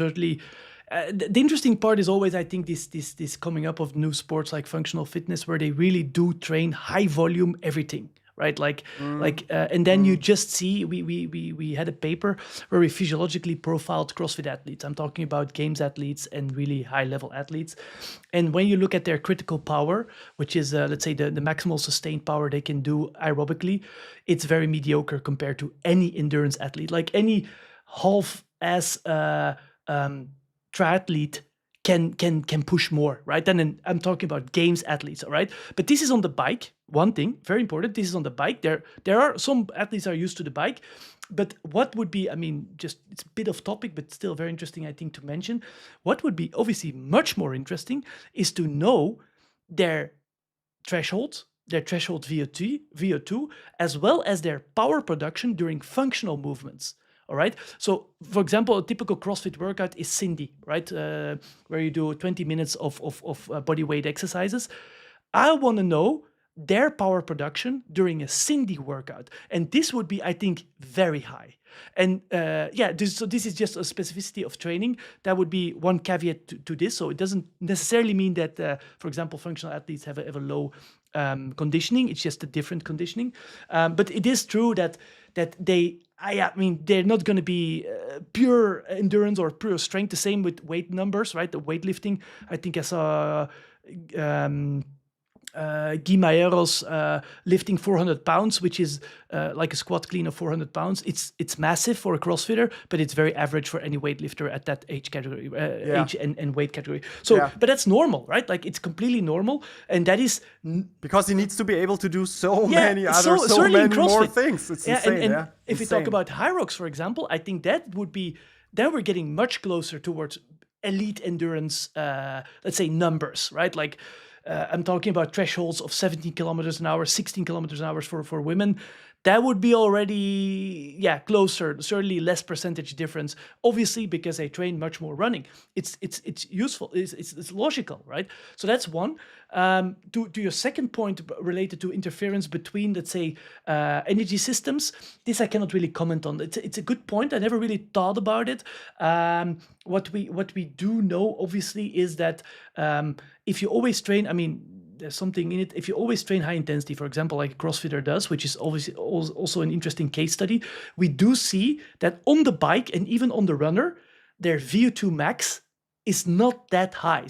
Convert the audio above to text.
certainly. The interesting part is always, I think, this coming up of new sports like functional fitness, where they really do train high volume everything, right? And then you just see, we had a paper where we physiologically profiled CrossFit athletes. I'm talking about games athletes and really high level athletes. And when you look at their critical power, which is let's say the maximal sustained power they can do aerobically, it's very mediocre compared to any endurance athlete. Like any half-ass triathlete can push more, right? And I'm talking about games athletes, all right? But this is on the bike. One thing, very important, this is on the bike. There are some athletes are used to the bike, but what would be, I mean, just it's a bit off topic, but still very interesting, I think, to mention. What would be obviously much more interesting is to know their threshold VO2, as well as their power production during functional movements. All right. So, for example, a typical CrossFit workout is Cindy, right? Where you do 20 minutes of body weight exercises. I want to know their power production during a Cindy workout. And this would be, I think, very high. And this is just a specificity of training. That would be one caveat to this. So it doesn't necessarily mean that, for example, functional athletes have a low conditioning. It's just a different conditioning. But it is true that they're not going to be pure endurance or pure strength. The same with weight numbers, right? The weightlifting, I think I saw Guy Maieros lifting 400 pounds, which is like a squat clean of 400 pounds. It's massive for a CrossFitter, but it's very average for any weightlifter at that age category, age and weight category. So, but that's normal, right? Like it's completely normal, and that is because he needs to be able to do so many more things. It's insane. And if we talk about Hyrox, for example, I think that would be then we're getting much closer towards elite endurance, let's say numbers, right? Like. I'm talking about thresholds of 17 kilometers an hour, 16 kilometers an hour for women. That would be already, closer, certainly less percentage difference, obviously, because they train much more running. It's useful, it's logical, right? So that's one. To your second point related to interference between, let's say, energy systems, this I cannot really comment on. It's a good point. I never really thought about it. What we do know, obviously, is that if you always train, I mean, there's something in it. If you always train high intensity, for example, like a CrossFitter does, which is obviously also an interesting case study, we do see that on the bike and even on the runner, their VO2 max is not that high.